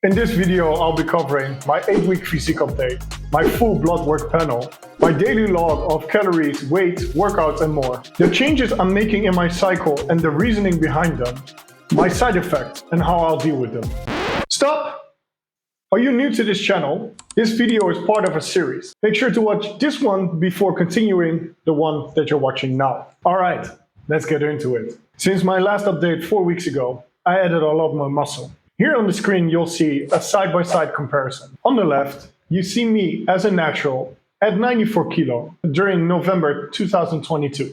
In this video, I'll be covering my 8-week physique update, my full blood work panel, my daily log of calories, weight, workouts, and more, the changes I'm making in my cycle and the reasoning behind them, my side effects, and how I'll deal with them. Stop! Are you new to this channel? This video is part of a series. Make sure to watch this one before continuing the one that you're watching now. Alright, let's get into it. Since my last update 4 weeks ago, I added a lot more muscle. Here on the screen, you'll see a side-by-side comparison. On the left, you see me as a natural at 94 kilo during November 2022.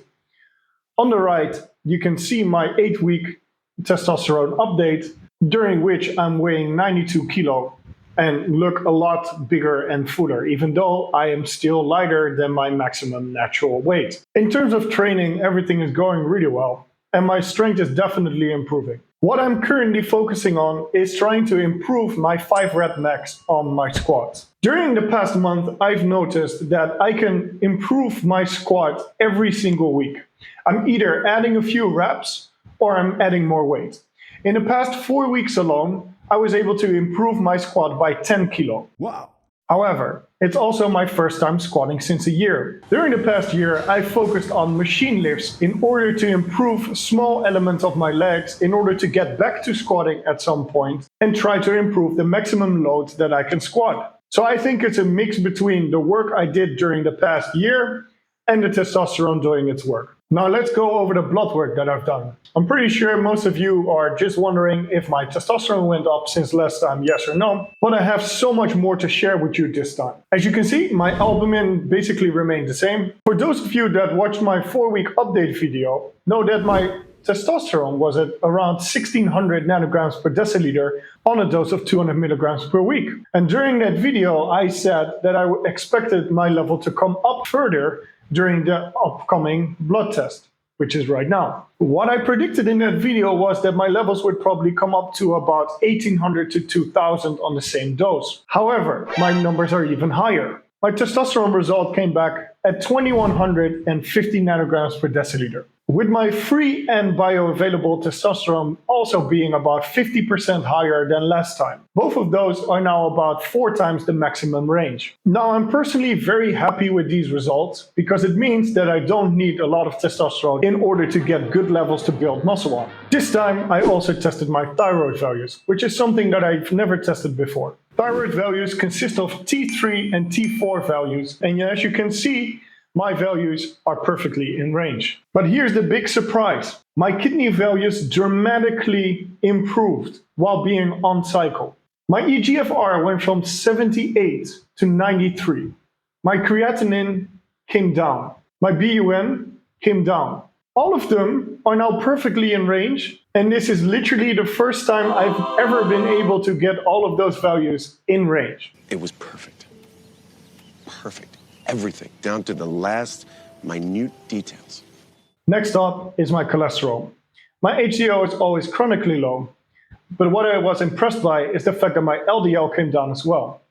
On the right, you can see my 8-week testosterone update, during which I'm weighing 92 kilo and look a lot bigger and fuller, even though I am still lighter than my maximum natural weight. In terms of training, everything is going really well, and my strength is definitely improving. What I'm currently focusing on is trying to improve my 5 rep max on my squats. During the past month, I've noticed that I can improve my squat every single week. I'm either adding a few reps or I'm adding more weight. In the past 4 weeks alone, I was able to improve my squat by 10 kilo. Wow. However, it's also my first time squatting since a year. During the past year, I focused on machine lifts in order to improve small elements of my legs in order to get back to squatting at some point and try to improve the maximum load that I can squat. So I think it's a mix between the work I did during the past year and the testosterone doing its work. Now let's go over the blood work that I've done. I'm pretty sure most of you are just wondering if my testosterone went up since last time, yes or no, but I have so much more to share with you this time. As you can see, my albumin basically remained the same. For those of you that watched my 4-week update video, know that my testosterone was at around 1600 nanograms per deciliter on a dose of 200 milligrams per week. And during that video, I said that I expected my level to come up further during the upcoming blood test, which is right now. What I predicted in that video was that my levels would probably come up to about 1800 to 2000 on the same dose. However, my numbers are even higher. My testosterone result came back at 2150 nanograms per deciliter, with my free and bioavailable testosterone also being about 50% higher than last time. Both of those are now about 4 times the maximum range. Now, I'm personally very happy with these results because it means that I don't need a lot of testosterone in order to get good levels to build muscle on. This time, I also tested my thyroid values, which is something that I've never tested before. Thyroid values consist of T3 and T4 values, and as you can see, my values are perfectly in range. But here's the big surprise. My kidney values dramatically improved while being on cycle. My eGFR went from 78 to 93. My creatinine came down. My BUN came down. All of them are now perfectly in range, and this is literally the first time I've ever been able to get all of those values in range. It was perfect. Perfect. Everything, down to the last minute details. Next up is my cholesterol. My HDL is always chronically low, but what I was impressed by is the fact that my LDL came down as well.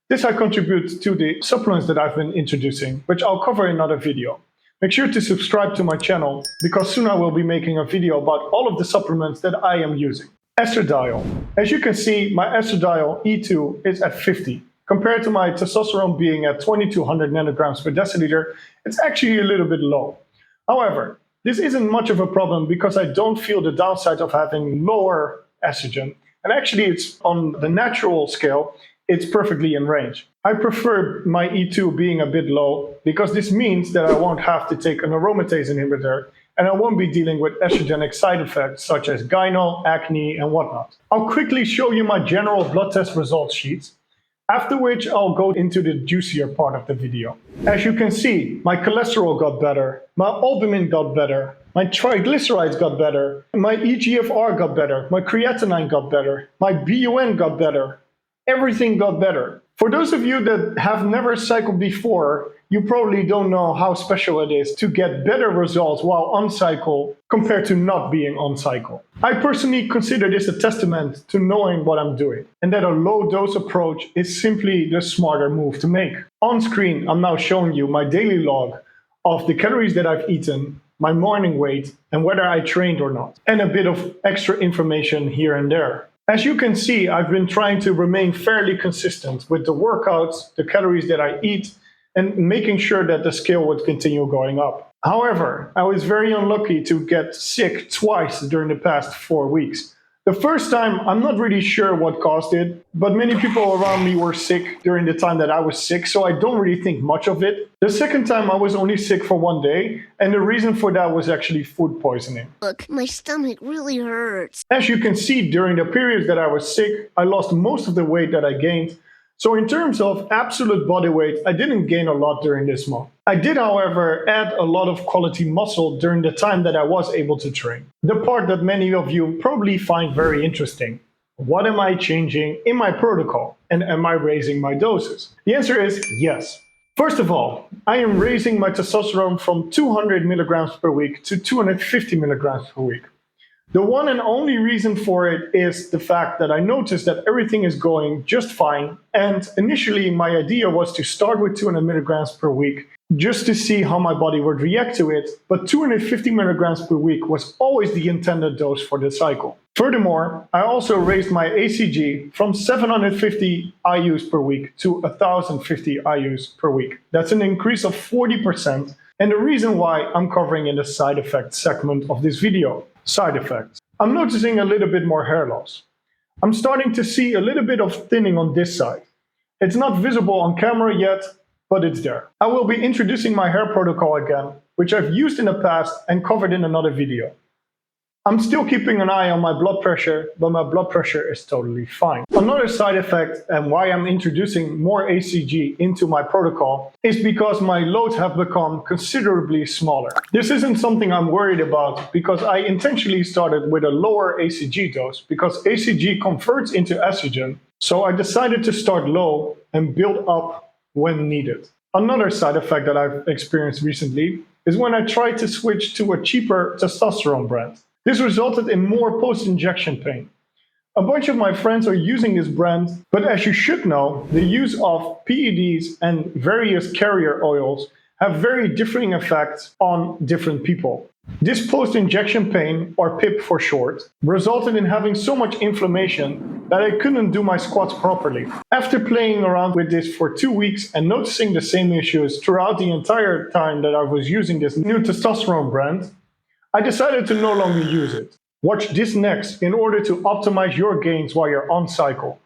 This I contribute to the supplements that I've been introducing, which I'll cover in another video. Make sure to subscribe to my channel, because soon I will be making a video about all of the supplements that I am using. Estradiol. As you can see, my estradiol E2 is at 50. Compared to my testosterone being at 2200 nanograms per deciliter, it's actually a little bit low. However, this isn't much of a problem because I don't feel the downside of having lower estrogen. And actually, it's on the natural scale, it's perfectly in range. I prefer my E2 being a bit low because this means that I won't have to take an aromatase inhibitor and I won't be dealing with estrogenic side effects such as gyno, acne, and whatnot. I'll quickly show you my general blood test results sheets, after which I'll go into the juicier part of the video. As you can see, my cholesterol got better, my albumin got better, my triglycerides got better, my eGFR got better, my creatinine got better, my BUN got better. Everything got better. For those of you that have never cycled before, you probably don't know how special it is to get better results while on cycle compared to not being on cycle. I personally consider this a testament to knowing what I'm doing, and that a low dose approach is simply the smarter move to make. On screen, I'm now showing you my daily log of the calories that I've eaten, my morning weight, and whether I trained or not, and a bit of extra information here and there. As you can see, I've been trying to remain fairly consistent with the workouts, the calories that I eat, and making sure that the scale would continue going up. However, I was very unlucky to get sick twice during the past 4 weeks. The first time, I'm not really sure what caused it, but many people around me were sick during the time that I was sick, so I don't really think much of it. The second time, I was only sick for 1 day, and the reason for that was actually food poisoning. Look, my stomach really hurts. As you can see, during the periods that I was sick, I lost most of the weight that I gained. So in terms of absolute body weight, I didn't gain a lot during this month. I did, however, add a lot of quality muscle during the time that I was able to train. The part that many of you probably find very interesting. What am I changing in my protocol? And am I raising my doses? The answer is yes. First of all, I am raising my testosterone from 200 milligrams per week to 250 milligrams per week. The one and only reason for it is the fact that I noticed that everything is going just fine. And initially, my idea was to start with 200 milligrams per week just to see how my body would react to it. But 250 milligrams per week was always the intended dose for the cycle. Furthermore, I also raised my ACG from 750 IUs per week to 1050 IUs per week. That's an increase of 40%. And the reason why I'm covering in the side effects segment of this video. Side effects. I'm noticing a little bit more hair loss. I'm starting to see a little bit of thinning on this side. It's not visible on camera yet, but it's there. I will be introducing my hair protocol again, which I've used in the past and covered in another video. I'm still keeping an eye on my blood pressure, but my blood pressure is totally fine. Another side effect and why I'm introducing more ACG into my protocol is because my loads have become considerably smaller. This isn't something I'm worried about because I intentionally started with a lower ACG dose because ACG converts into estrogen, so I decided to start low and build up when needed. Another side effect that I've experienced recently is when I tried to switch to a cheaper testosterone brand. This resulted in more post-injection pain. A bunch of my friends are using this brand, but as you should know, the use of PEDs and various carrier oils have very differing effects on different people. This post-injection pain, or PIP for short, resulted in having so much inflammation that I couldn't do my squats properly. After playing around with this for 2 weeks and noticing the same issues throughout the entire time that I was using this new testosterone brand, I decided to no longer use it. Watch this next in order to optimize your gains while you're on cycle.